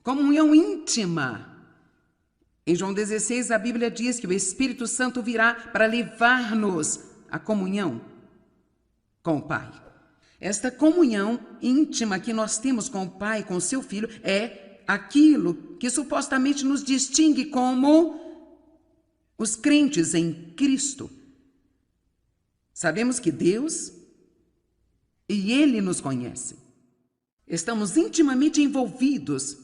comunhão íntima. Em João 16, a Bíblia diz que o Espírito Santo virá para levar-nos à comunhão com o Pai. Esta comunhão íntima que nós temos com o Pai, com o seu Filho, é aquilo que supostamente nos distingue como os crentes em Cristo. Sabemos que Deus e Ele nos conhece. Estamos intimamente envolvidos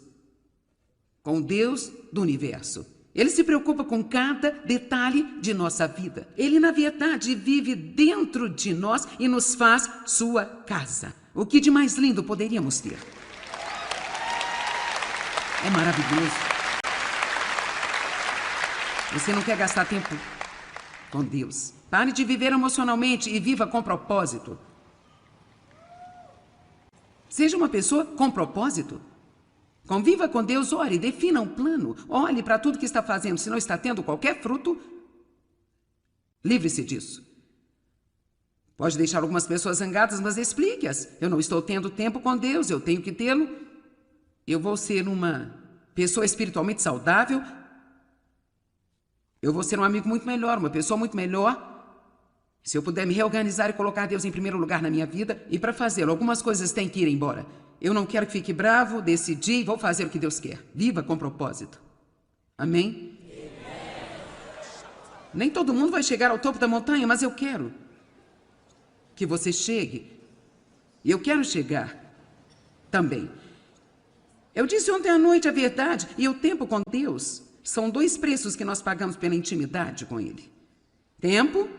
com Deus do universo. Ele se preocupa com cada detalhe de nossa vida. Ele, na verdade, vive dentro de nós e nos faz sua casa. O que de mais lindo poderíamos ter? É maravilhoso. Você não quer gastar tempo com Deus? Pare de viver emocionalmente e viva com propósito. Seja uma pessoa com propósito. Conviva com Deus, ore, defina um plano. Olhe para tudo que está fazendo. Se não está tendo qualquer fruto, livre-se disso. Pode deixar algumas pessoas zangadas, mas explique-as. Eu não estou tendo tempo com Deus, eu tenho que tê-lo. Eu vou ser uma pessoa espiritualmente saudável. Eu vou ser um amigo muito melhor, uma pessoa muito melhor. Se eu puder me reorganizar e colocar Deus em primeiro lugar na minha vida, e para fazê-lo, algumas coisas têm que ir embora. Eu não quero que fique bravo, decidi, vou fazer o que Deus quer. Viva com propósito. Amém? Nem todo mundo vai chegar ao topo da montanha, mas eu quero que você chegue. E eu quero chegar também. Eu disse ontem à noite a verdade e o tempo com Deus são dois preços que nós pagamos pela intimidade com Ele. Tempo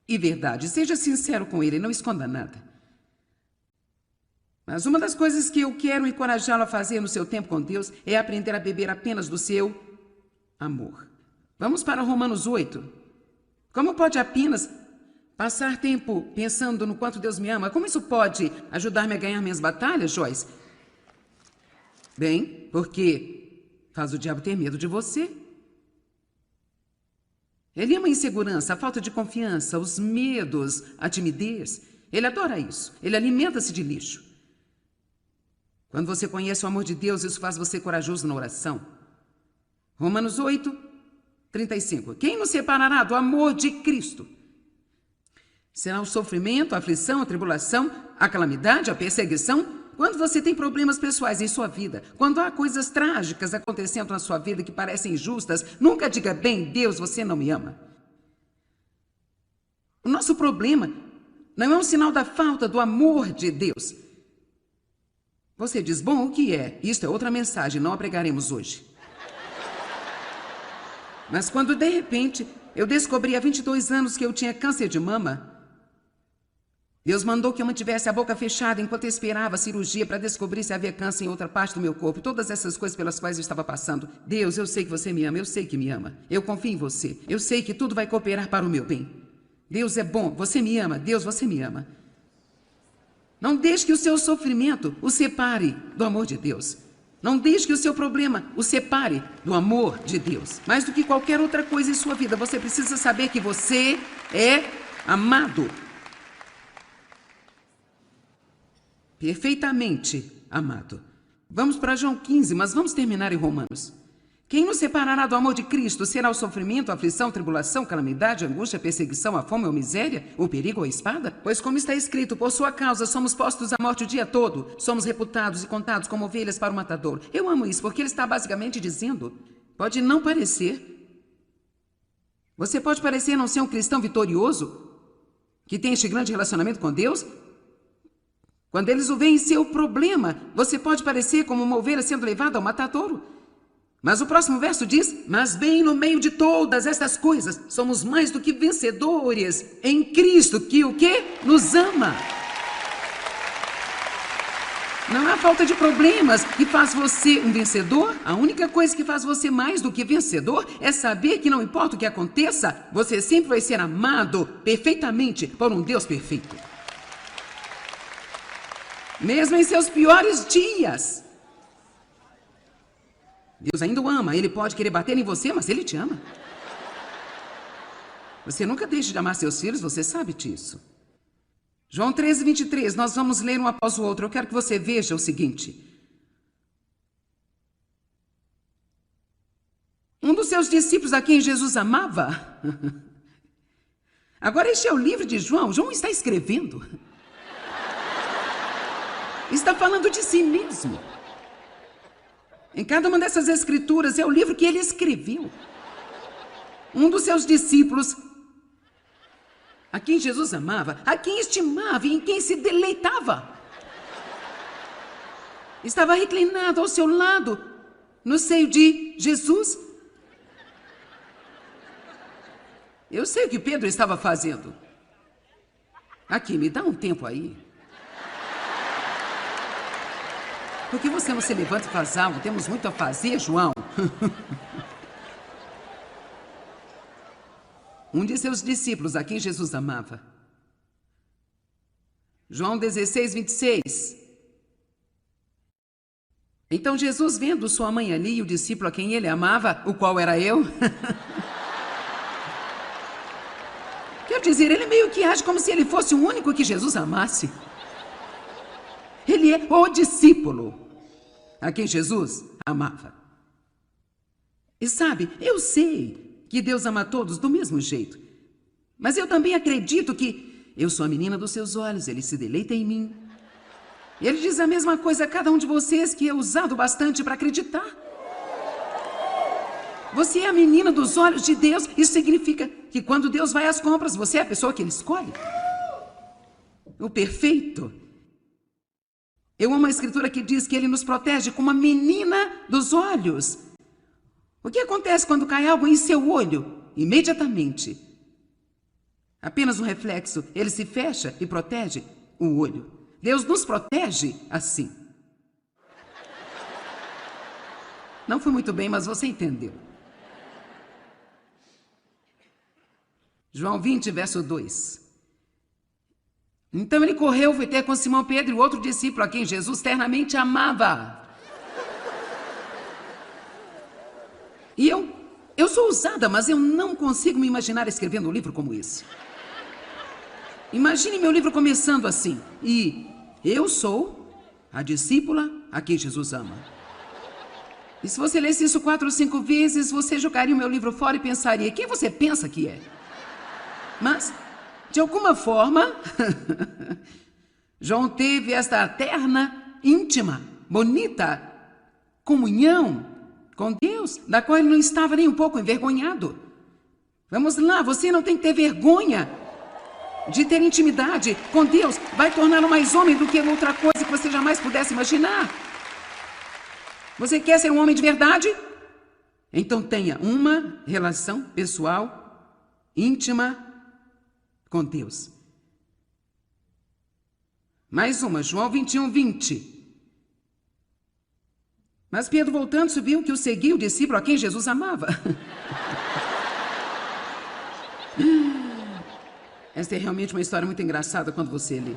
e verdade. Seja sincero com Ele, não esconda nada. Mas uma das coisas que eu quero encorajá-lo a fazer no seu tempo com Deus é aprender a beber apenas do seu amor. Vamos para Romanos 8. Como pode apenas passar tempo pensando no quanto Deus me ama? Como isso pode ajudar-me a ganhar minhas batalhas, Joyce? Bem, porque faz o diabo ter medo de você. Ele ama a insegurança, a falta de confiança, os medos, a timidez. Ele adora isso. Ele alimenta-se de lixo. Quando você conhece o amor de Deus, isso faz você corajoso na oração. Romanos 8, 35. Quem nos separará do amor de Cristo? Será o sofrimento, a aflição, a tribulação, a calamidade, a perseguição? Quando você tem problemas pessoais em sua vida, quando há coisas trágicas acontecendo na sua vida que parecem injustas, nunca diga, bem, Deus, você não me ama. O nosso problema não é um sinal da falta do amor de Deus. Você diz, bom, o que é? Isto é outra mensagem, não a pregaremos hoje. Mas quando, de repente, eu descobri há 22 anos que eu tinha câncer de mama, Deus mandou que eu mantivesse a boca fechada enquanto eu esperava a cirurgia para descobrir se havia câncer em outra parte do meu corpo. Todas essas coisas pelas quais eu estava passando. Deus, eu sei que você me ama, eu sei que me ama. Eu confio em você. Eu sei que tudo vai cooperar para o meu bem. Deus é bom, você me ama. Deus, você me ama. Não deixe que o seu sofrimento o separe do amor de Deus. Não deixe que o seu problema o separe do amor de Deus. Mais do que qualquer outra coisa em sua vida, você precisa saber que você é amado. Perfeitamente amado. Vamos para João 15, mas vamos terminar em Romanos. Quem nos separará do amor de Cristo? Será o sofrimento, a aflição, a tribulação, a calamidade, a angústia, a perseguição, a fome ou a miséria, o perigo ou a espada? Pois como está escrito, por sua causa somos postos à morte o dia todo, somos reputados e contados como ovelhas para o matador. Eu amo isso, porque ele está basicamente dizendo, pode não parecer. Você pode parecer não ser um cristão vitorioso, que tem este grande relacionamento com Deus. Quando eles o veem em seu problema, você pode parecer como uma ovelha sendo levada ao matadouro. Mas o próximo verso diz, mas bem no meio de todas estas coisas, somos mais do que vencedores em Cristo, que o quê? Nos ama. Não há falta de problemas que faz você um vencedor. A única coisa que faz você mais do que vencedor é saber que não importa o que aconteça, você sempre vai ser amado perfeitamente por um Deus perfeito. Mesmo em seus piores dias. Deus ainda o ama. Ele pode querer bater em você, mas Ele te ama. Você nunca deixa de amar seus filhos, você sabe disso. João 13, 23, nós vamos ler um após o outro. Eu quero que você veja o seguinte. Um dos seus discípulos a quem Jesus amava. Agora este é o livro de João. João está escrevendo. Está falando de si mesmo. Em cada uma dessas escrituras é o livro que ele escreveu. Um dos seus discípulos, a quem Jesus amava, a quem estimava e em quem se deleitava, estava reclinado ao seu lado, no seio de Jesus. Eu sei o que Pedro estava fazendo. Aqui, me dá um tempo aí. Por que você não se levanta e faz algo? Temos muito a fazer, João. Um de seus discípulos, a quem Jesus amava. João 16, 26. Então Jesus, vendo sua mãe ali e o discípulo a quem ele amava, o qual era eu. Quer dizer, ele meio que age como se ele fosse o único que Jesus amasse. Ele é o discípulo a quem Jesus amava. E sabe, eu sei que Deus ama todos do mesmo jeito. Mas eu também acredito que eu sou a menina dos seus olhos, ele se deleita em mim. E ele diz a mesma coisa a cada um de vocês que é usado bastante para acreditar. Você é a menina dos olhos de Deus. Isso significa que quando Deus vai às compras, você é a pessoa que ele escolhe. O perfeito. Eu amo a escritura que diz que ele nos protege como a menina dos olhos. O que acontece quando cai algo em seu olho? Imediatamente. Apenas um reflexo. Ele se fecha e protege o olho. Deus nos protege assim. Não foi muito bem, mas você entendeu. João 20, verso 2. Então ele correu, foi ter com Simão Pedro e o outro discípulo a quem Jesus ternamente amava. E eu sou ousada, mas eu não consigo me imaginar escrevendo um livro como esse. Imagine meu livro começando assim. E eu sou a discípula a quem Jesus ama. E se você lesse isso 4 ou 5 vezes, você jogaria o meu livro fora e pensaria, quem você pensa que é? Mas, de alguma forma, João teve esta terna, íntima, bonita comunhão com Deus, da qual ele não estava nem um pouco envergonhado. Vamos lá, você não tem que ter vergonha de ter intimidade com Deus. Vai torná-lo mais homem do que outra coisa que você jamais pudesse imaginar. Você quer ser um homem de verdade? Então tenha uma relação pessoal, íntima, com Deus. Mais uma, João 21, 20. Mas Pedro, voltando-se, viu que o seguia o discípulo a quem Jesus amava. Esta é realmente uma história muito engraçada quando você lê.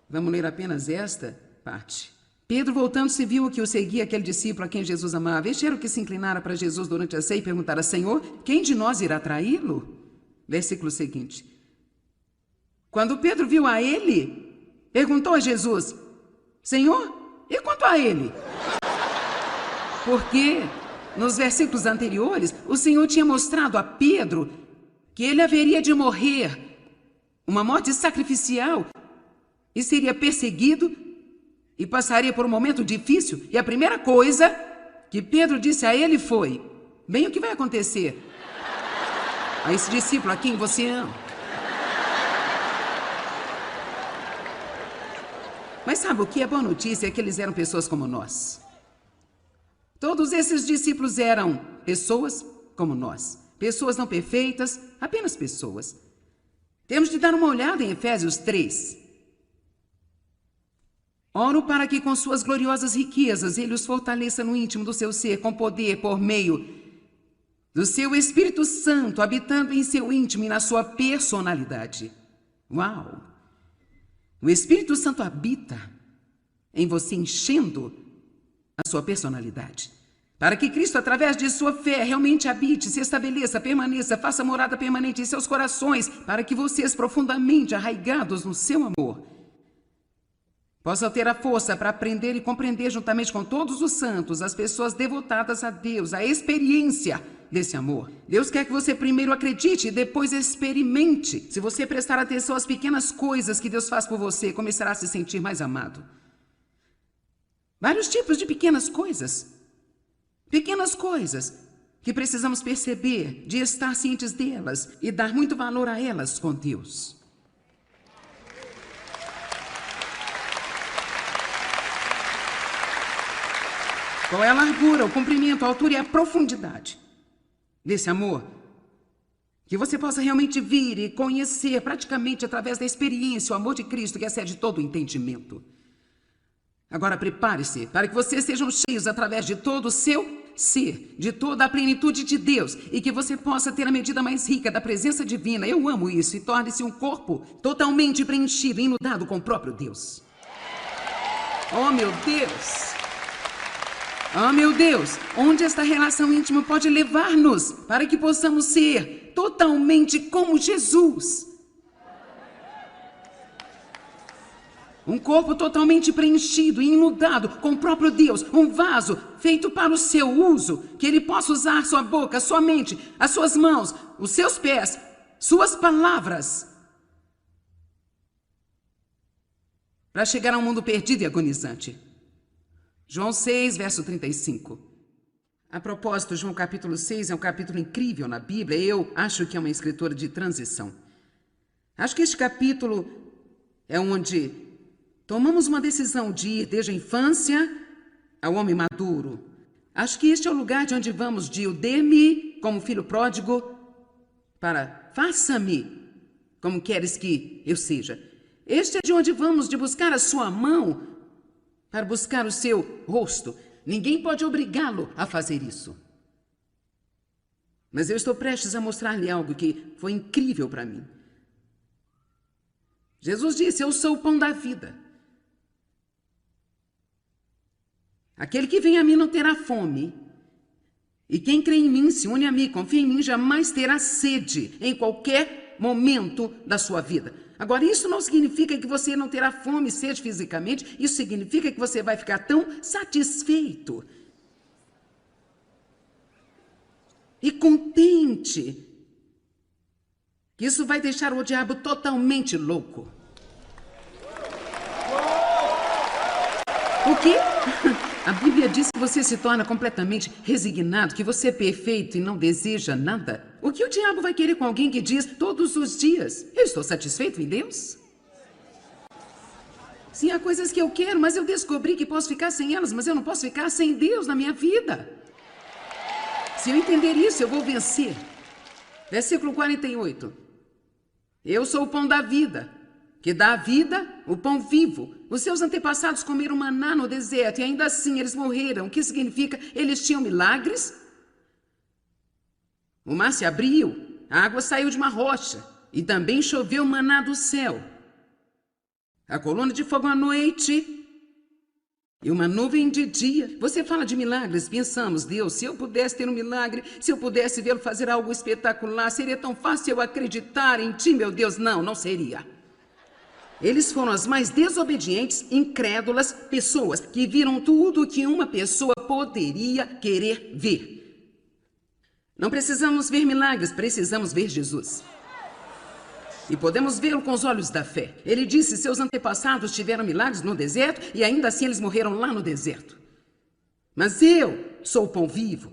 Vamos ler apenas esta parte. Pedro, voltando-se, viu que o seguia aquele discípulo a quem Jesus amava. Este era o que se inclinara para Jesus durante a ceia e perguntara, Senhor, quem de nós irá traí-lo? Versículo seguinte. Quando Pedro viu a ele, perguntou a Jesus, Senhor, e quanto a ele? Porque nos versículos anteriores, o Senhor tinha mostrado a Pedro que ele haveria de morrer uma morte sacrificial e seria perseguido e passaria por um momento difícil. E a primeira coisa que Pedro disse a ele foi, bem, o que vai acontecer a esse discípulo a quem você ama? Mas sabe o que é boa notícia? É que eles eram pessoas como nós. Todos esses discípulos eram pessoas como nós. Pessoas não perfeitas, apenas pessoas. Temos de dar uma olhada em Efésios 3. Oro para que com suas gloriosas riquezas ele os fortaleça no íntimo do seu ser, com poder por meio do seu Espírito Santo, habitando em seu íntimo e na sua personalidade. Uau! O Espírito Santo habita em você, enchendo a sua personalidade, para que Cristo, através de sua fé, realmente habite, se estabeleça, permaneça, faça morada permanente em seus corações, para que vocês, profundamente arraigados no seu amor, possam ter a força para aprender e compreender juntamente com todos os santos, as pessoas devotadas a Deus, a experiência desse amor. Deus quer que você primeiro acredite e depois experimente. Se você prestar atenção às pequenas coisas que Deus faz por você, começará a se sentir mais amado. Vários tipos de pequenas coisas. Pequenas coisas que precisamos perceber, de estar cientes delas e dar muito valor a elas com Deus. Qual é a largura, o comprimento, a altura e a profundidade desse amor? Que você possa realmente vir e conhecer praticamente através da experiência o amor de Cristo que excede todo o entendimento. Agora prepare-se para que vocês sejam cheios através de todo o seu ser, de toda a plenitude de Deus, e que você possa ter a medida mais rica da presença divina. Eu amo isso. E torne-se um corpo totalmente preenchido e inundado com o próprio Deus. Oh, meu Deus! Oh, meu Deus, onde esta relação íntima pode levar-nos para que possamos ser totalmente como Jesus? Um corpo totalmente preenchido e inundado com o próprio Deus, um vaso feito para o seu uso, que ele possa usar sua boca, sua mente, as suas mãos, os seus pés, suas palavras, para chegar a um mundo perdido e agonizante. João 6, verso 35. A propósito, João capítulo 6 é um capítulo incrível na Bíblia. Eu acho que é uma escritura de transição. Acho que este capítulo é onde tomamos uma decisão de ir desde a infância ao homem maduro. Acho que este é o lugar de onde vamos de o dê-me como filho pródigo para faça-me como queres que eu seja. Este é de onde vamos de buscar a sua mão para buscar o seu rosto. Ninguém pode obrigá-lo a fazer isso. Mas eu estou prestes a mostrar-lhe algo que foi incrível para mim. Jesus disse: eu sou o pão da vida. Aquele que vem a mim não terá fome. E quem crê em mim, se une a mim, confia em mim, jamais terá sede em qualquer momento da sua vida. Agora, isso não significa que você não terá fome e sede fisicamente. Isso significa que você vai ficar tão satisfeito e contente que isso vai deixar o diabo totalmente louco. O quê? A Bíblia diz que você se torna completamente resignado, que você é perfeito e não deseja nada. O que o diabo vai querer com alguém que diz todos os dias: eu estou satisfeito em Deus? Sim, há coisas que eu quero, mas eu descobri que posso ficar sem elas, mas eu não posso ficar sem Deus na minha vida. Se eu entender isso, eu vou vencer. Versículo 48. Eu sou o pão da vida, que dá a vida, o pão vivo. Os seus antepassados comeram maná no deserto e ainda assim eles morreram. O que significa? Eles tinham milagres. O mar se abriu, a água saiu de uma rocha e também choveu maná do céu. A coluna de fogo à noite e uma nuvem de dia. Você fala de milagres, pensamos: Deus, se eu pudesse ter um milagre, se eu pudesse vê-lo fazer algo espetacular, seria tão fácil eu acreditar em ti, meu Deus. Não, não seria. Eles foram as mais desobedientes, incrédulas pessoas que viram tudo o que uma pessoa poderia querer ver. Não precisamos ver milagres, precisamos ver Jesus. E podemos vê-lo com os olhos da fé. Ele disse: seus antepassados tiveram milagres no deserto e ainda assim eles morreram lá no deserto. Mas eu sou o pão vivo.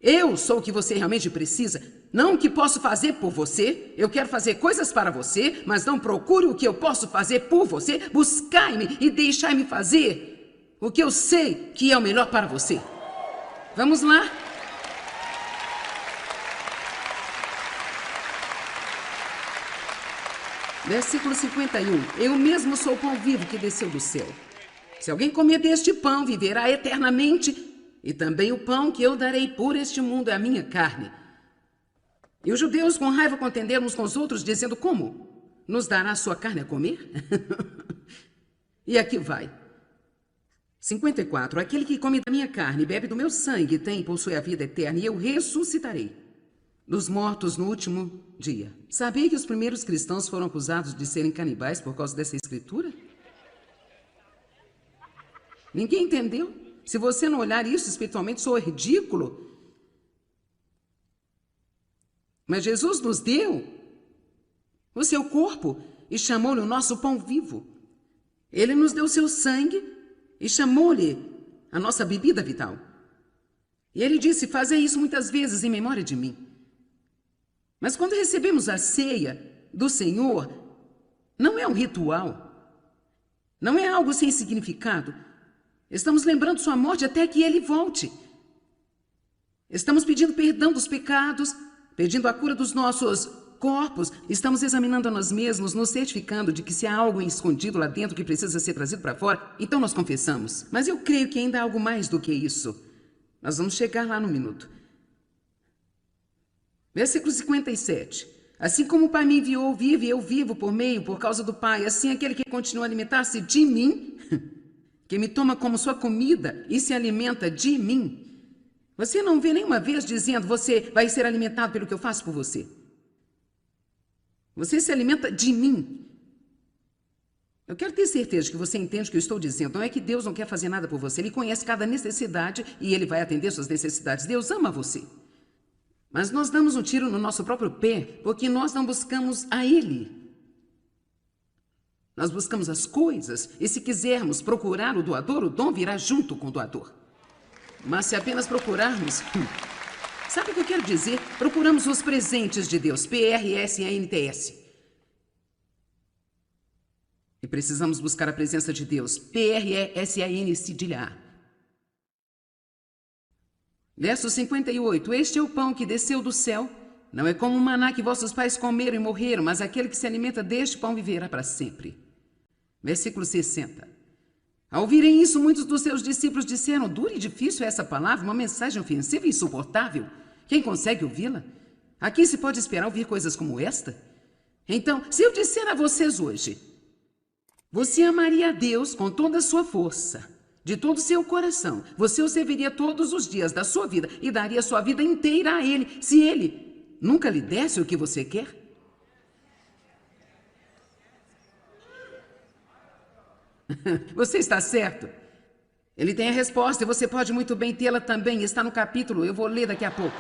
Eu sou o que você realmente precisa. Não o que posso fazer por você. Eu quero fazer coisas para você, mas não procure o que eu posso fazer por você. Buscai-me e deixai-me fazer o que eu sei que é o melhor para você. Vamos lá? Versículo 51. Eu mesmo sou o pão vivo que desceu do céu. Se alguém comer deste pão, viverá eternamente. E também o pão que eu darei por este mundo é a minha carne. E os judeus com raiva contenderam uns com os outros, dizendo: como? Nos dará a sua carne a comer? E aqui vai. 54. Aquele que come da minha carne e bebe do meu sangue tem e possui a vida eterna, e eu ressuscitarei dos mortos no último dia. Sabia que os primeiros cristãos foram acusados de serem canibais por causa dessa escritura? Ninguém entendeu? Se você não olhar isso espiritualmente, soa ridículo. Mas Jesus nos deu o seu corpo e chamou-lhe o nosso pão vivo. Ele nos deu o seu sangue e chamou-lhe a nossa bebida vital. E ele disse: fazei isso muitas vezes em memória de mim. Mas quando recebemos a ceia do Senhor, não é um ritual, não é algo sem significado. Estamos lembrando sua morte até que ele volte. Estamos pedindo perdão dos pecados, pedindo a cura dos nossos corpos, estamos examinando a nós mesmos, nos certificando de que se há algo escondido lá dentro que precisa ser trazido para fora, então nós confessamos. Mas eu creio que ainda há algo mais do que isso. Nós vamos chegar lá no minuto. Versículo 57. Assim como o Pai me enviou, vive, eu vivo por causa do Pai. Assim aquele que continua a alimentar-se de mim, que me toma como sua comida e se alimenta de mim. Você não vê nenhuma vez dizendo: você vai ser alimentado pelo que eu faço por você. Você se alimenta de mim. Eu quero ter certeza de que você entende o que eu estou dizendo. Não é que Deus não quer fazer nada por você. Ele conhece cada necessidade e Ele vai atender suas necessidades. Deus ama você. Mas nós damos um tiro no nosso próprio pé porque nós não buscamos a Ele. Nós buscamos as coisas e, se quisermos procurar o doador, o dom virá junto com o doador. Mas se apenas procurarmos... Sabe o que eu quero dizer? Procuramos os presentes de Deus, PRSANTS. E precisamos buscar a presença de Deus, PRESAN. Verso 58. Este é o pão que desceu do céu. Não é como o maná que vossos pais comeram e morreram, mas aquele que se alimenta deste pão viverá para sempre. Versículo 60. Ao ouvirem isso, muitos dos seus discípulos disseram: dura e difícil é essa palavra, uma mensagem ofensiva e insuportável. Quem consegue ouvi-la? Aqui se pode esperar ouvir coisas como esta? Então, se eu disser a vocês hoje: você amaria a Deus com toda a sua força, de todo o seu coração, você o serviria todos os dias da sua vida e daria sua vida inteira a Ele, se Ele nunca lhe desse o que você quer? Você está certo. Ele tem a resposta e você pode muito bem tê-la também. Está no capítulo, eu vou ler daqui a pouco.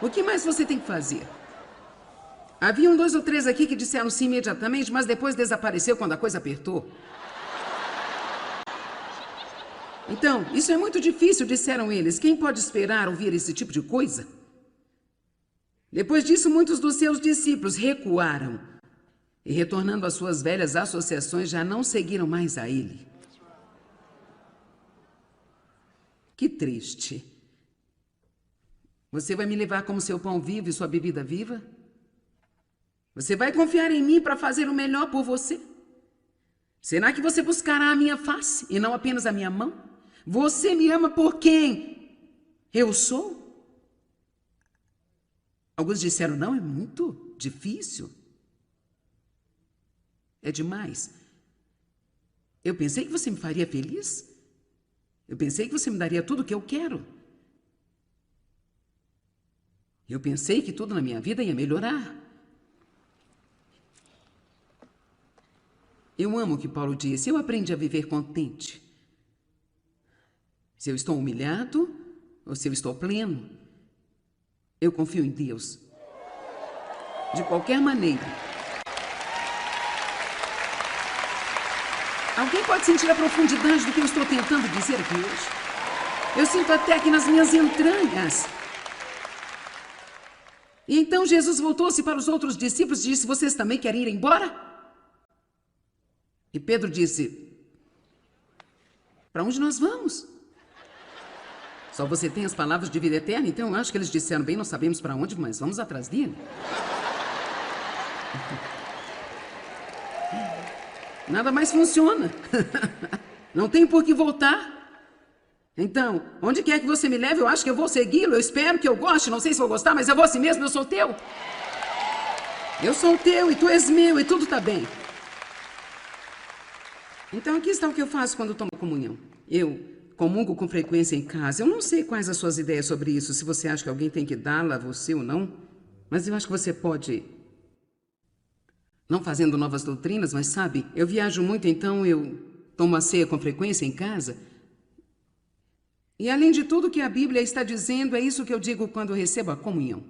O que mais você tem que fazer? Haviam 2 ou 3 aqui que disseram sim imediatamente, mas depois desapareceu quando a coisa apertou. Então, isso é muito difícil, disseram eles. Quem pode esperar ouvir esse tipo de coisa? Depois disso, muitos dos seus discípulos recuaram. E, retornando às suas velhas associações, já não seguiram mais a ele. Que triste. Você vai me levar como seu pão vivo e sua bebida viva? Você vai confiar em mim para fazer o melhor por você? Será que você buscará a minha face e não apenas a minha mão? Você me ama por quem eu sou? Alguns disseram: não, é muito difícil. É demais. Eu pensei que você me faria feliz. Eu pensei que você me daria tudo o que eu quero. Eu pensei que tudo na minha vida ia melhorar. Eu amo o que Paulo disse. Eu aprendi a viver contente. Se eu estou humilhado ou se eu estou pleno, eu confio em Deus. De qualquer maneira. Alguém pode sentir a profundidade do que eu estou tentando dizer aqui hoje? Eu sinto até aqui nas minhas entranhas. E então Jesus voltou-se para os outros discípulos e disse: vocês também querem ir embora? E Pedro disse: para onde nós vamos? Só você tem as palavras de vida eterna? Então eu acho que eles disseram: bem, não sabemos para onde, mas vamos atrás dele. Nada mais funciona. Não tem por que voltar. Então, onde quer que você me leve, eu acho que eu vou segui-lo. Eu espero que eu goste. Não sei se vou gostar, mas eu vou assim mesmo. Eu sou teu. Eu sou teu e tu és meu e tudo está bem. Então aqui está o que eu faço quando tomo comunhão. Eu comungo com frequência em casa. Eu não sei quais as suas ideias sobre isso, se você acha que alguém tem que dá-la a você ou não, mas eu acho que você pode, não fazendo novas doutrinas, mas sabe, eu viajo muito, então eu tomo a ceia com frequência em casa. E além de tudo que a Bíblia está dizendo, é isso que eu digo quando eu recebo a comunhão.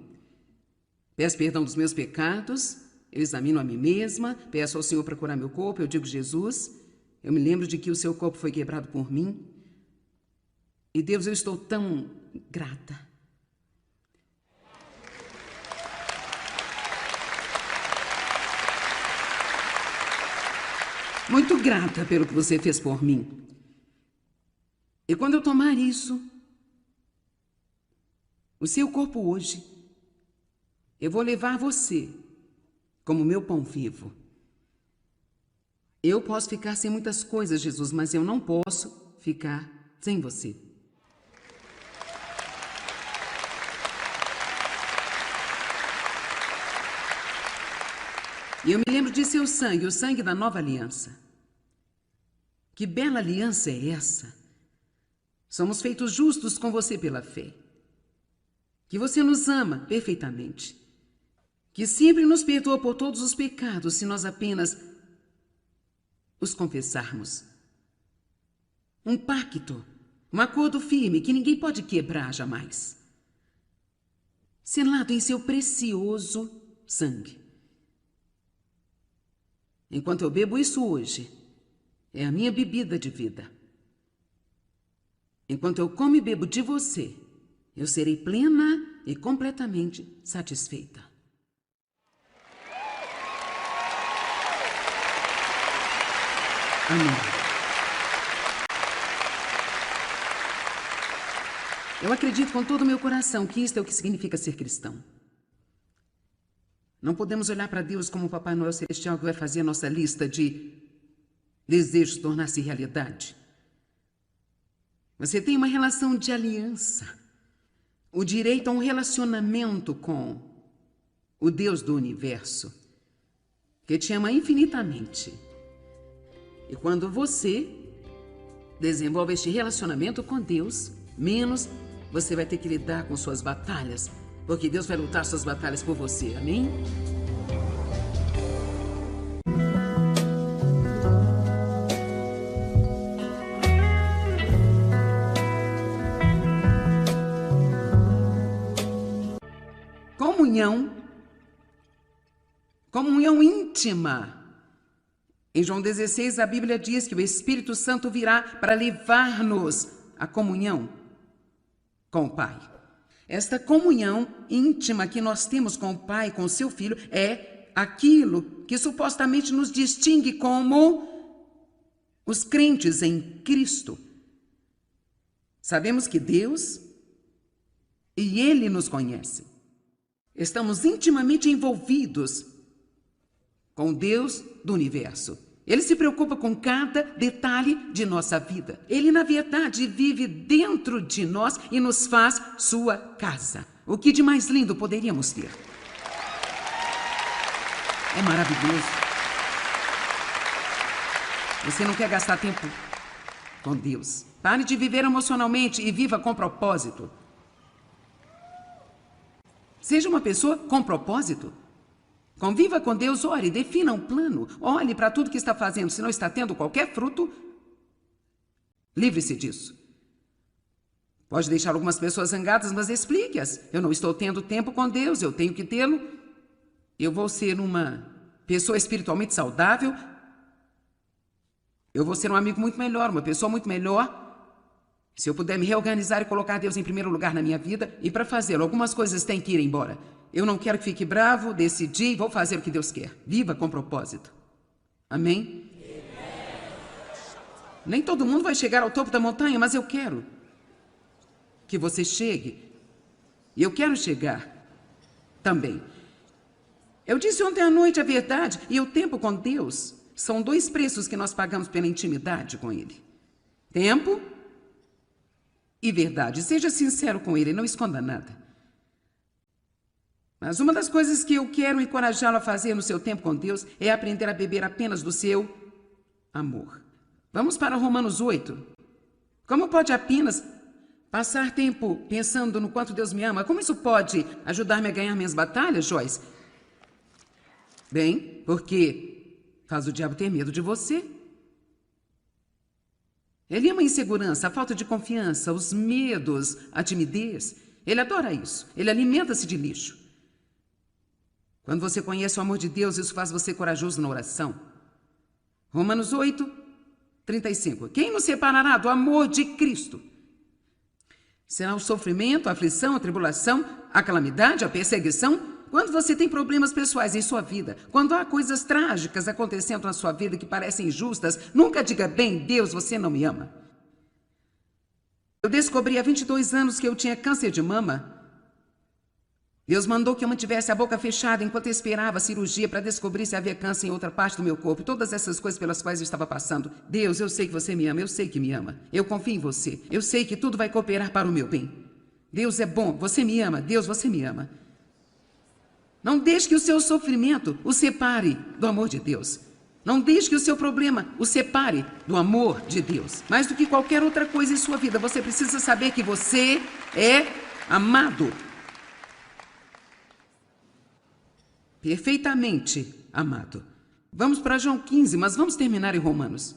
Peço perdão dos meus pecados, eu examino a mim mesma, peço ao Senhor para curar meu corpo, eu digo, Jesus, eu me lembro de que o seu corpo foi quebrado por mim. E Deus, eu estou tão grata. Muito grata pelo que você fez por mim. E quando eu tomar isso, o seu corpo hoje, eu vou levar você como meu pão vivo. Eu posso ficar sem muitas coisas, Jesus, mas eu não posso ficar sem você. E eu me lembro de seu sangue, o sangue da nova aliança. Que bela aliança é essa? Somos feitos justos com você pela fé. Que você nos ama perfeitamente. Que sempre nos perdoa por todos os pecados se nós apenas os confessarmos. Um pacto, um acordo firme que ninguém pode quebrar jamais. Selado em seu precioso sangue. Enquanto eu bebo isso hoje, é a minha bebida de vida. Enquanto eu como e bebo de você, eu serei plena e completamente satisfeita. Amém. Eu acredito com todo o meu coração que isto é o que significa ser cristão. Não podemos olhar para Deus como o Papai Noel Celestial que vai fazer a nossa lista de desejos tornar-se realidade. Você tem uma relação de aliança, o direito a um relacionamento com o Deus do universo, que te ama infinitamente. E quando você desenvolve este relacionamento com Deus, menos você vai ter que lidar com suas batalhas, porque Deus vai lutar suas batalhas por você, amém? Comunhão íntima. Em João 16, a Bíblia diz que o Espírito Santo virá para levar-nos à comunhão com o Pai. Esta comunhão íntima que nós temos com o Pai, com o seu Filho, é aquilo que supostamente nos distingue como os crentes em Cristo. Sabemos que Deus e Ele nos conhece. Estamos intimamente envolvidos com Deus do universo. Ele se preocupa com cada detalhe de nossa vida. Ele, na verdade, vive dentro de nós e nos faz sua casa. O que de mais lindo poderíamos ter? É maravilhoso. Você não quer gastar tempo com Deus. Pare de viver emocionalmente e viva com propósito. Seja uma pessoa com propósito. Conviva com Deus, ore, defina um plano. Olhe para tudo que está fazendo. Se não está tendo qualquer fruto, livre-se disso. Pode deixar algumas pessoas zangadas, mas explique-as. Eu não estou tendo tempo com Deus, eu tenho que tê-lo. Eu vou ser uma pessoa espiritualmente saudável. Eu vou ser um amigo muito melhor, uma pessoa muito melhor. Se eu puder me reorganizar e colocar Deus em primeiro lugar na minha vida, e para fazê-lo, algumas coisas têm que ir embora. Eu não quero que fique bravo, decidi, vou fazer o que Deus quer. Viva com propósito. Amém? Nem todo mundo vai chegar ao topo da montanha, mas eu quero que você chegue. E eu quero chegar também. Eu disse ontem à noite a verdade, e o tempo com Deus são dois preços que nós pagamos pela intimidade com Ele. Tempo e verdade. Seja sincero com Ele, não esconda nada. Mas uma das coisas que eu quero encorajá-lo a fazer no seu tempo com Deus é aprender a beber apenas do seu amor. Vamos para Romanos 8. Como pode apenas passar tempo pensando no quanto Deus me ama? Como isso pode ajudar-me a ganhar minhas batalhas, Joyce? Bem, porque faz o diabo ter medo de você. Ele ama a insegurança, a falta de confiança, os medos, a timidez. Ele adora isso. Ele alimenta-se de lixo. Quando você conhece o amor de Deus, isso faz você corajoso na oração. Romanos 8, 35. Quem nos separará do amor de Cristo? Será o sofrimento, a aflição, a tribulação, a calamidade, a perseguição? Quando você tem problemas pessoais em sua vida, quando há coisas trágicas acontecendo na sua vida que parecem injustas, nunca diga, bem, Deus, você não me ama. Eu descobri há 22 anos que eu tinha câncer de mama. Deus mandou que eu mantivesse a boca fechada enquanto eu esperava a cirurgia para descobrir se havia câncer em outra parte do meu corpo. Todas essas coisas pelas quais eu estava passando. Deus, eu sei que você me ama, eu sei que me ama. Eu confio em você. Eu sei que tudo vai cooperar para o meu bem. Deus é bom, você me ama. Deus, você me ama. Não deixe que o seu sofrimento o separe do amor de Deus. Não deixe que o seu problema o separe do amor de Deus. Mais do que qualquer outra coisa em sua vida, você precisa saber que você é amado. Perfeitamente amado. Vamos para João 15, mas vamos terminar em Romanos.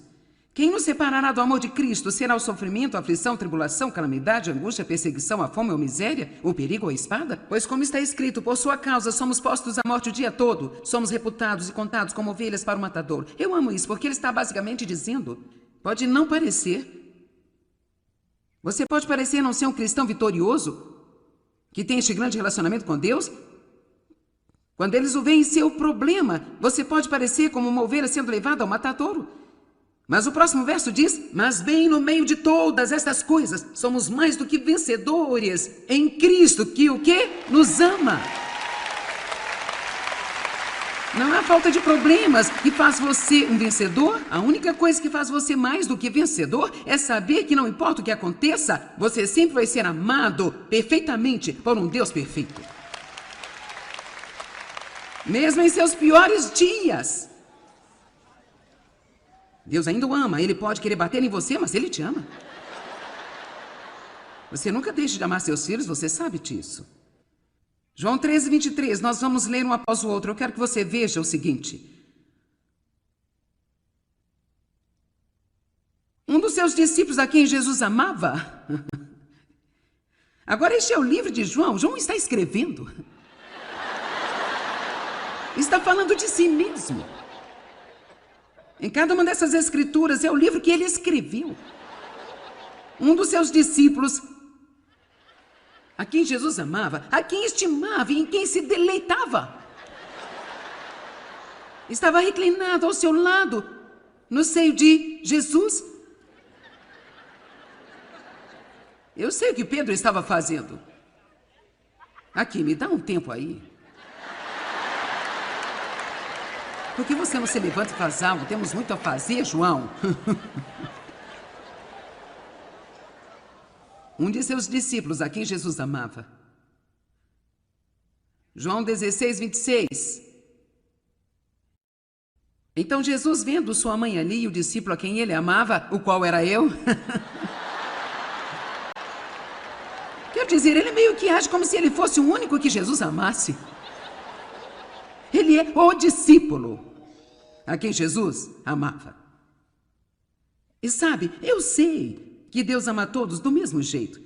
Quem nos separará do amor de Cristo? Será o sofrimento, a aflição, a tribulação, a calamidade, a angústia, a perseguição, a fome, a miséria, o perigo ou a espada? Pois como está escrito, por sua causa somos postos à morte o dia todo, somos reputados e contados como ovelhas para o matador. Eu amo isso, porque ele está basicamente dizendo, pode não parecer. Você pode parecer não ser um cristão vitorioso, que tem este grande relacionamento com Deus. Quando eles o veem ser o problema, você pode parecer como uma ovelha sendo levada ao matadouro. Mas o próximo verso diz, mas bem no meio de todas estas coisas, somos mais do que vencedores em Cristo, que o quê? Nos ama. Não há falta de problemas que faz você um vencedor. A única coisa que faz você mais do que vencedor é saber que não importa o que aconteça, você sempre vai ser amado perfeitamente por um Deus perfeito. Mesmo em seus piores dias. Deus ainda o ama. Ele pode querer bater em você, mas Ele te ama. Você nunca deixe de amar seus filhos, você sabe disso. João 13, 23. Nós vamos ler um após o outro. Eu quero que você veja o seguinte. Um dos seus discípulos a quem Jesus amava. Agora este é o livro de João. João está escrevendo. Está falando de si mesmo. Em cada uma dessas escrituras é o livro que ele escreveu. Um dos seus discípulos, a quem Jesus amava, a quem estimava e em quem se deleitava, estava reclinado ao seu lado, no seio de Jesus. Eu sei o que Pedro estava fazendo. Aqui, me dá um tempo aí. Por que você não se levanta e faz algo? Temos muito a fazer, João. Um de seus discípulos, a quem Jesus amava. João 16, 26. Então Jesus, vendo sua mãe ali e o discípulo a quem ele amava, o qual era eu. Quer dizer, ele meio que age como se ele fosse o único que Jesus amasse. Ele é o discípulo a quem Jesus amava. E sabe, eu sei que Deus ama todos do mesmo jeito.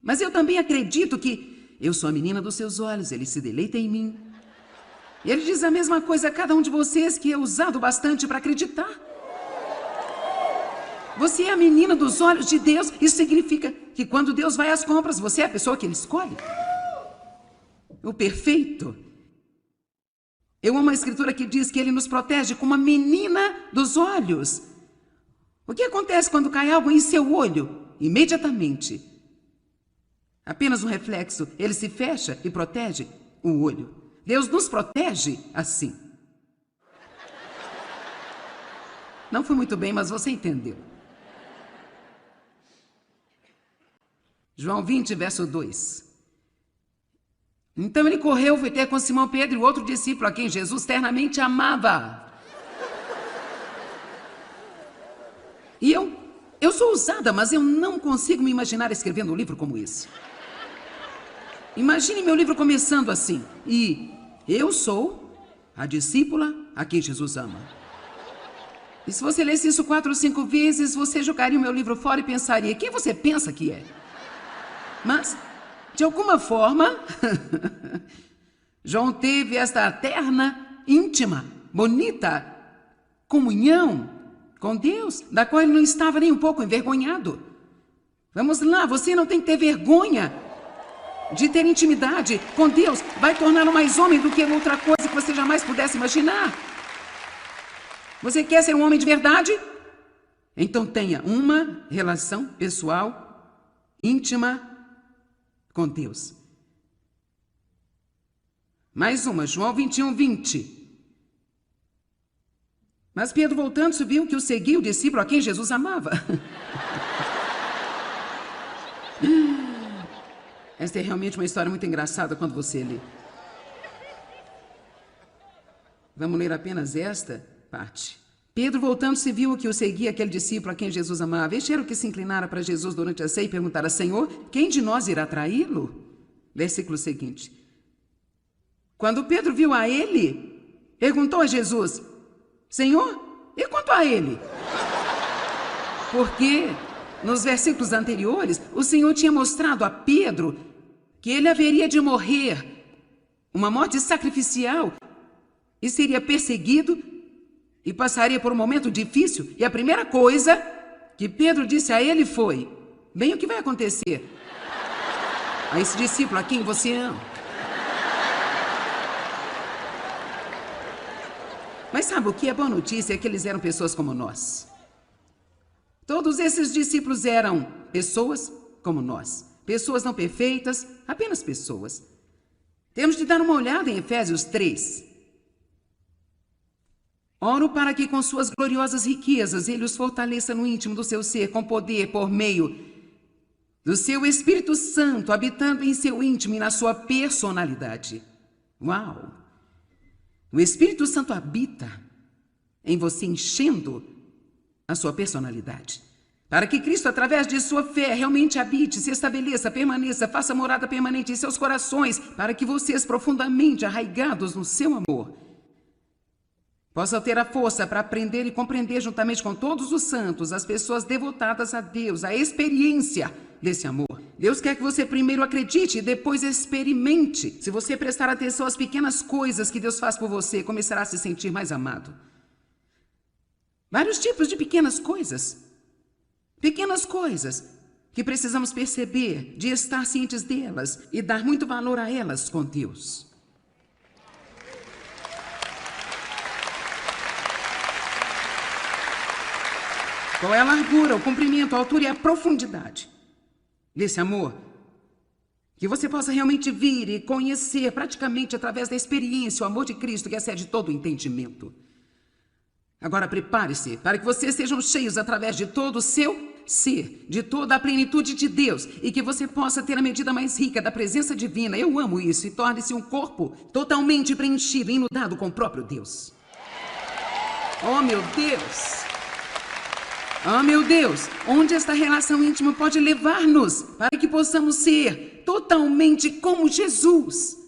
Mas eu também acredito que eu sou a menina dos seus olhos, Ele se deleita em mim. E Ele diz a mesma coisa a cada um de vocês que é usado bastante para acreditar. Você é a menina dos olhos de Deus. Isso significa que quando Deus vai às compras, você é a pessoa que Ele escolhe. O perfeito. Eu amo a escritura que diz que Ele nos protege como a menina dos olhos. O que acontece quando cai algo em seu olho? Imediatamente. Apenas um reflexo. Ele se fecha e protege o olho. Deus nos protege assim. Não foi muito bem, mas você entendeu. João 20, verso 2. Então ele correu, foi ter com Simão Pedro e outro discípulo a quem Jesus ternamente amava. E eu sou ousada, mas eu não consigo me imaginar escrevendo um livro como esse. Imagine meu livro começando assim. E eu sou a discípula a quem Jesus ama. E se você lesse isso 4 ou 5 vezes, você jogaria o meu livro fora e pensaria, quem você pensa que é? Mas, de alguma forma, João teve esta terna, íntima, bonita comunhão com Deus, da qual ele não estava nem um pouco envergonhado. Vamos lá, você não tem que ter vergonha de ter intimidade com Deus. Vai torná-lo mais homem do que outra coisa que você jamais pudesse imaginar. Você quer ser um homem de verdade? Então tenha uma relação pessoal, íntima com Deus. Mais uma, João 21:20. Mas Pedro, voltando, viu que o seguia o discípulo a quem Jesus amava. Esta é realmente uma história muito engraçada quando você lê. Vamos ler apenas esta parte. Pedro, voltando-se, viu que o seguia aquele discípulo a quem Jesus amava. Este era o que se inclinara para Jesus durante a ceia e perguntara, Senhor, quem de nós irá traí-lo? Versículo seguinte. Quando Pedro viu a ele, perguntou a Jesus, Senhor, e quanto a ele? Porque nos versículos anteriores, o Senhor tinha mostrado a Pedro que ele haveria de morrer uma morte sacrificial e seria perseguido e passaria por um momento difícil. E a primeira coisa que Pedro disse a ele foi, bem, o que vai acontecer a esse discípulo a quem você ama? Mas sabe o que é boa notícia? É que eles eram pessoas como nós. Todos esses discípulos eram pessoas como nós. Pessoas não perfeitas, apenas pessoas. Temos de dar uma olhada em Efésios 3. Oro para que com suas gloriosas riquezas ele os fortaleça no íntimo do seu ser, com poder por meio do seu Espírito Santo, habitando em seu íntimo e na sua personalidade. Uau! O Espírito Santo habita em você, enchendo a sua personalidade. Para que Cristo, através de sua fé, realmente habite, se estabeleça, permaneça, faça morada permanente em seus corações, para que vocês, profundamente arraigados no seu amor, possam ter a força para aprender e compreender juntamente com todos os santos, as pessoas devotadas a Deus, a experiência desse amor. Deus quer que você primeiro acredite e depois experimente. Se você prestar atenção às pequenas coisas que Deus faz por você, começará a se sentir mais amado. Vários tipos de pequenas coisas. Pequenas coisas que precisamos perceber, de estar cientes delas e dar muito valor a elas com Deus. Qual é a largura, o comprimento, a altura e a profundidade desse amor? Que você possa realmente vir e conhecer praticamente através da experiência o amor de Cristo que excede todo o entendimento. Agora prepare-se para que vocês sejam cheios através de todo o seu ser, de toda a plenitude de Deus e que você possa ter a medida mais rica da presença divina. Eu amo isso e torne-se um corpo totalmente preenchido, inundado com o próprio Deus. Oh, meu Deus! Ah, meu Deus, onde esta relação íntima pode levar-nos para que possamos ser totalmente como Jesus.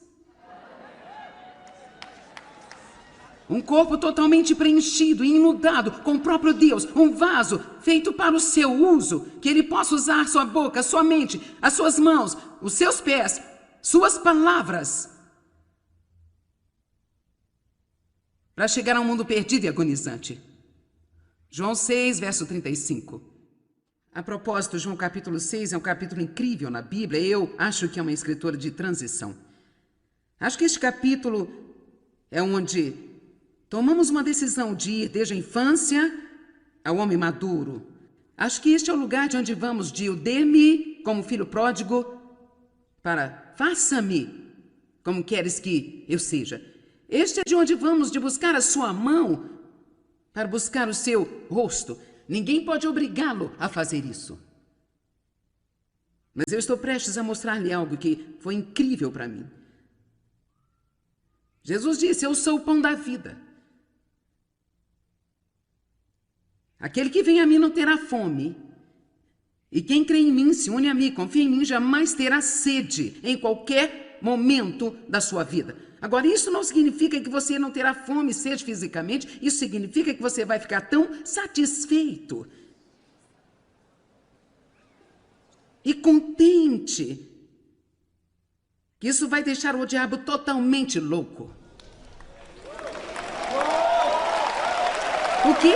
Um corpo totalmente preenchido e inundado com o próprio Deus, um vaso feito para o seu uso, que ele possa usar sua boca, sua mente, as suas mãos, os seus pés, suas palavras, para chegar a um mundo perdido e agonizante. João 6, verso 35. A propósito, João capítulo 6 é um capítulo incrível na Bíblia. Eu acho que é uma escritora de transição. Acho que este capítulo é onde tomamos uma decisão de ir desde a infância ao homem maduro. Acho que este é o lugar de onde vamos de o dê-me como filho pródigo para faça-me como queres que eu seja. Este é de onde vamos de buscar a sua mão para buscar o seu rosto. Ninguém pode obrigá-lo a fazer isso. Mas eu estou prestes a mostrar-lhe algo que foi incrível para mim. Jesus disse, eu sou o pão da vida. Aquele que vem a mim não terá fome. E quem crê em mim, se une a mim, confia em mim, jamais terá sede em qualquer momento da sua vida. Agora, isso não significa que você não terá fome e sede fisicamente. Isso significa que você vai ficar tão satisfeito e contente que isso vai deixar o diabo totalmente louco. O quê?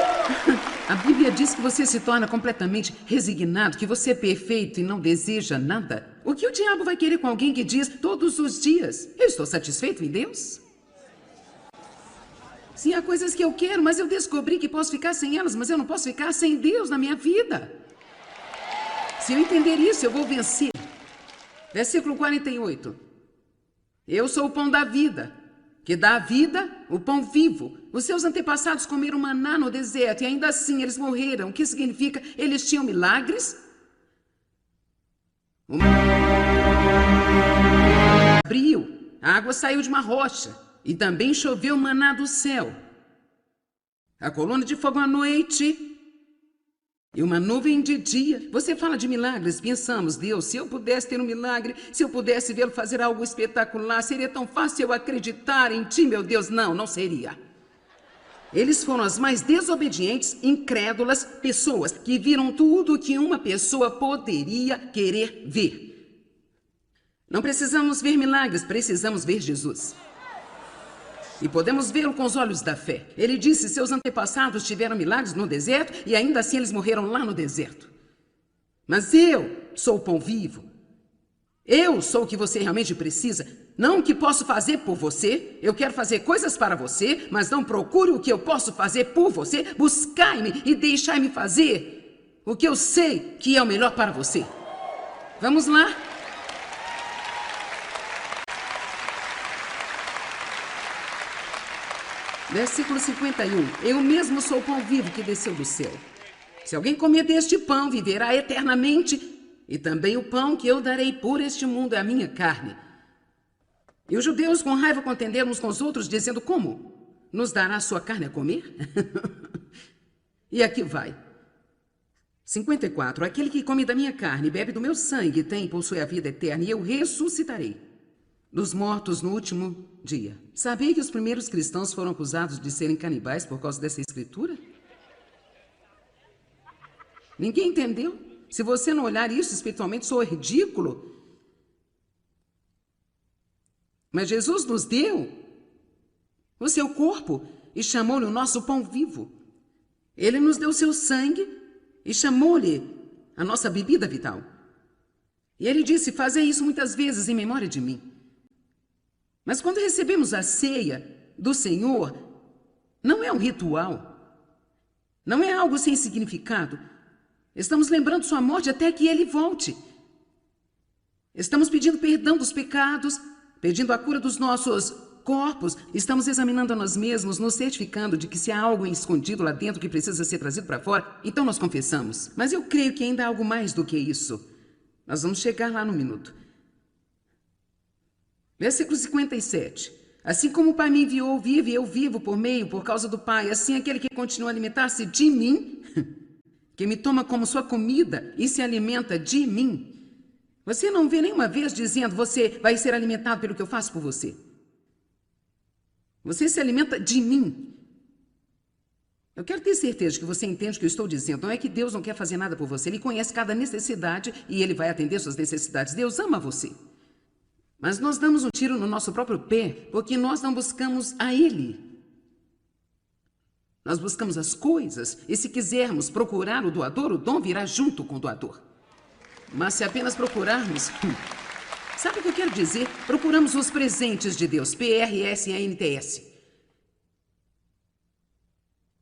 A Bíblia diz que você se torna completamente resignado, que você é perfeito e não deseja nada. O que o diabo vai querer com alguém que diz todos os dias: eu estou satisfeito em Deus? Sim, há coisas que eu quero, mas eu descobri que posso ficar sem elas, mas eu não posso ficar sem Deus na minha vida. Se eu entender isso, eu vou vencer. Versículo 48. Eu sou o pão da vida, que dá a vida, o pão vivo. Os seus antepassados comeram maná no deserto e ainda assim eles morreram. O que significa? Eles tinham milagres. O mar abriu, a água saiu de uma rocha e também choveu maná do céu. A coluna de fogo à noite e uma nuvem de dia. Você fala de milagres, pensamos: Deus, se eu pudesse ter um milagre, se eu pudesse vê-lo fazer algo espetacular, seria tão fácil eu acreditar em ti, meu Deus. Não, não seria. Eles foram as mais desobedientes, incrédulas pessoas que viram tudo o que uma pessoa poderia querer ver. Não precisamos ver milagres, precisamos ver Jesus. E podemos vê-lo com os olhos da fé. Ele disse: seus antepassados tiveram milagres no deserto e ainda assim eles morreram lá no deserto. Mas eu sou o pão vivo. Eu sou o que você realmente precisa. Não o que posso fazer por você. Eu quero fazer coisas para você, mas não procure o que eu posso fazer por você. Buscai-me e deixai-me fazer o que eu sei que é o melhor para você. Vamos lá? Versículo 51. Eu mesmo sou o pão vivo que desceu do céu. Se alguém comer deste pão, viverá eternamente. E também o pão que eu darei por este mundo é a minha carne. E os judeus com raiva contenderam uns com os outros, dizendo: como? Nos dará a sua carne a comer? E aqui vai. 54. Aquele que come da minha carne e bebe do meu sangue tem e possui a vida eterna, e eu ressuscitarei dos mortos no último dia. Sabia que os primeiros cristãos foram acusados de serem canibais por causa dessa escritura? Ninguém entendeu? Se você não olhar isso espiritualmente, soa ridículo. Mas Jesus nos deu o seu corpo e chamou-lhe o nosso pão vivo. Ele nos deu o seu sangue e chamou-lhe a nossa bebida vital. E ele disse: fazei isso muitas vezes em memória de mim. Mas quando recebemos a ceia do Senhor, não é um ritual, não é algo sem significado. Estamos lembrando sua morte até que ele volte. Estamos pedindo perdão dos pecados, pedindo a cura dos nossos corpos, estamos examinando a nós mesmos, nos certificando de que se há algo escondido lá dentro que precisa ser trazido para fora, então nós confessamos. Mas eu creio que ainda há algo mais do que isso. Nós vamos chegar lá no minuto. Versículo 57. Assim como o Pai me enviou, vive, eu vivo por causa do Pai. Assim aquele que continua a alimentar-se de mim, que me toma como sua comida e se alimenta de mim. Você não vê nenhuma vez dizendo: você vai ser alimentado pelo que eu faço por você. Você se alimenta de mim. Eu quero ter certeza de que você entende o que eu estou dizendo. Não é que Deus não quer fazer nada por você. Ele conhece cada necessidade e Ele vai atender suas necessidades. Deus ama você. Mas nós damos um tiro no nosso próprio pé porque nós não buscamos a Ele. Nós buscamos as coisas e, se quisermos procurar o doador, o dom virá junto com o doador. Mas se apenas procurarmos... Sabe o que eu quero dizer? Procuramos os presentes de Deus, PRSANTS.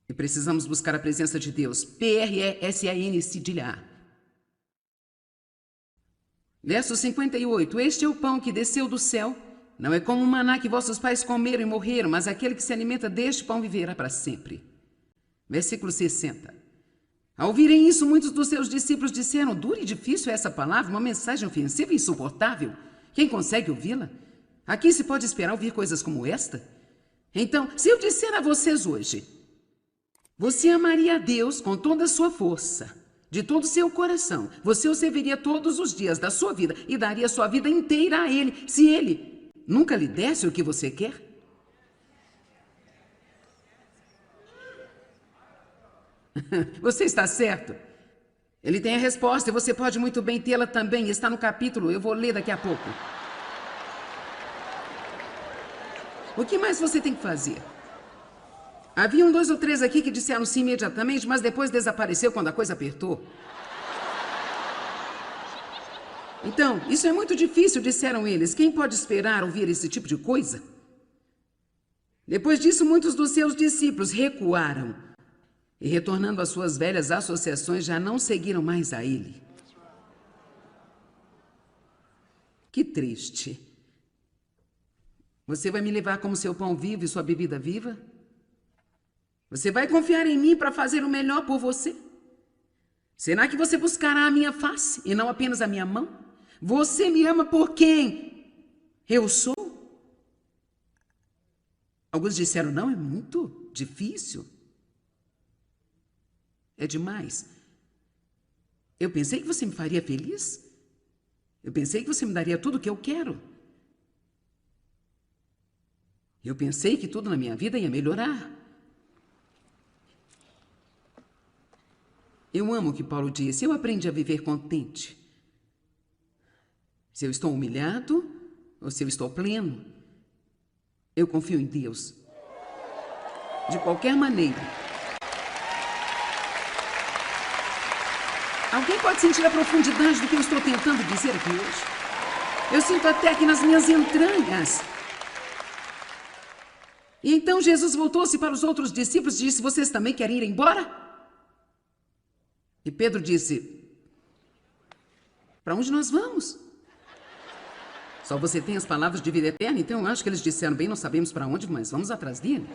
E precisamos buscar a presença de Deus, PRSANCDLA. Verso 58. Este é o pão que desceu do céu. Não é como o maná que vossos pais comeram e morreram, mas aquele que se alimenta deste pão viverá para sempre. Versículo 60. Ao ouvirem isso, muitos dos seus discípulos disseram: dura e difícil é essa palavra, uma mensagem ofensiva e insuportável. Quem consegue ouvi-la? Aqui se pode esperar ouvir coisas como esta? Então, se eu disser a vocês hoje: Você amaria a Deus com toda a sua força, de todo o seu coração. Você o serviria todos os dias da sua vida e daria sua vida inteira a Ele, se Ele nunca lhe desse o que você quer? Você está certo. Ele tem a resposta e você pode muito bem tê-la também. Está no capítulo, eu vou ler daqui a pouco. O que mais você tem que fazer? Havia 2 ou 3 aqui que disseram sim imediatamente, mas depois desapareceu quando a coisa apertou. Então, isso é muito difícil, disseram eles. Quem pode esperar ouvir esse tipo de coisa? Depois disso, muitos dos seus discípulos recuaram e, retornando às suas velhas associações, já não seguiram mais a ele. Que triste. Você vai me levar como seu pão vivo e sua bebida viva? Você vai confiar em mim para fazer o melhor por você? Será que você buscará a minha face e não apenas a minha mão? Você me ama por quem eu sou? Alguns disseram, não, é muito difícil. É demais. Eu pensei que você me faria feliz. Eu pensei que você me daria tudo o que eu quero. Eu pensei que tudo na minha vida ia melhorar. Eu amo o que Paulo disse. Eu aprendi a viver contente. Se eu estou humilhado ou se eu estou pleno, eu confio em Deus. De qualquer maneira. Alguém pode sentir a profundidade do que eu estou tentando dizer aqui hoje? Eu sinto até aqui nas minhas entranhas. E então Jesus voltou-se para os outros discípulos e disse, vocês também querem ir embora? E Pedro disse, para onde nós vamos? Só você tem as palavras de vida eterna? Então eu acho que eles disseram, bem, não sabemos para onde, mas vamos atrás dele.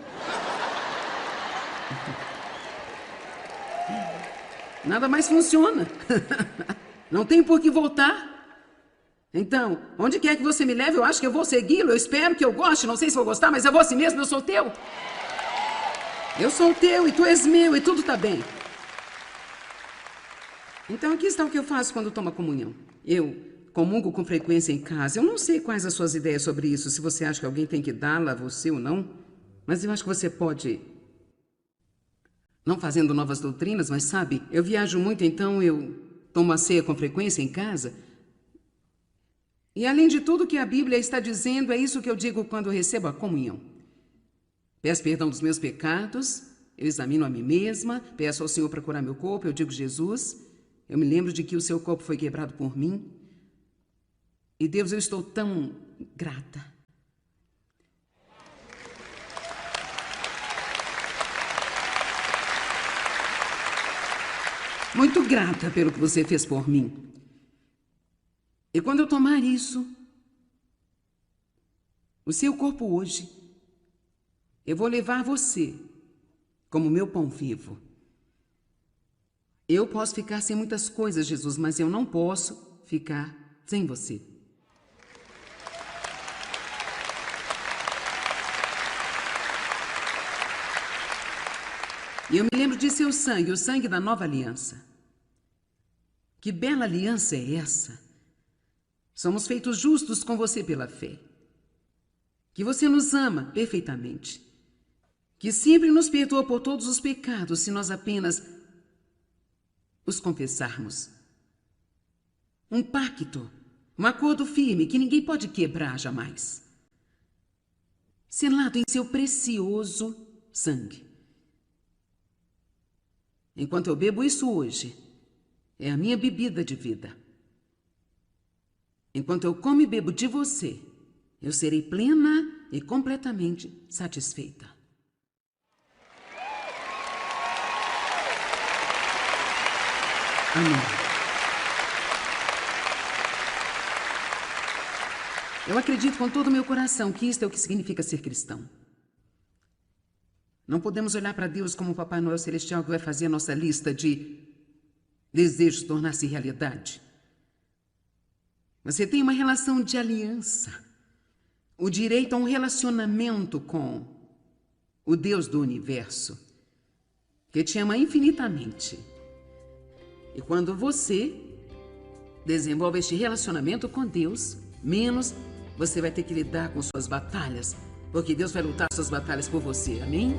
Nada mais funciona. Não tem por que voltar. Então, onde quer que você me leve, eu acho que eu vou segui-lo. Eu espero que eu goste, não sei se vou gostar, mas eu vou assim mesmo, eu sou teu. Eu sou teu e tu és meu e tudo está bem. Então aqui está o que eu faço quando tomo a comunhão. Eu comungo com frequência em casa. Eu não sei quais as suas ideias sobre isso, se você acha que alguém tem que dá-la a você ou não, mas eu acho que você pode, não fazendo novas doutrinas, mas sabe, eu viajo muito, então eu tomo a ceia com frequência em casa. E além de tudo que a Bíblia está dizendo, é isso que eu digo quando eu recebo a comunhão. Peço perdão dos meus pecados, eu examino a mim mesma, peço ao Senhor para curar meu corpo, eu digo, Jesus, eu me lembro de que o seu corpo foi quebrado por mim. E Deus, eu estou tão grata. Muito grata pelo que você fez por mim. E quando eu tomar isso, o seu corpo hoje, eu vou levar você como meu pão vivo. Eu posso ficar sem muitas coisas, Jesus, mas eu não posso ficar sem você. E eu me lembro de seu sangue, o sangue da nova aliança. Que bela aliança é essa? Somos feitos justos com você pela fé. Que você nos ama perfeitamente. Que sempre nos perdoa por todos os pecados se nós apenas os confessarmos. Um pacto, um acordo firme que ninguém pode quebrar jamais. Selado em seu precioso sangue. Enquanto eu bebo isso hoje, é a minha bebida de vida. Enquanto eu como e bebo de você, eu serei plena e completamente satisfeita. Amém. Eu acredito com todo o meu coração que isto é o que significa ser cristão. Não podemos olhar para Deus como o Papai Noel Celestial que vai fazer a nossa lista de desejos tornar-se realidade. Você tem uma relação de aliança, o direito a um relacionamento com o Deus do universo, que te ama infinitamente. E quando você desenvolve este relacionamento com Deus, menos você vai ter que lidar com suas batalhas, porque Deus vai lutar suas batalhas por você, amém?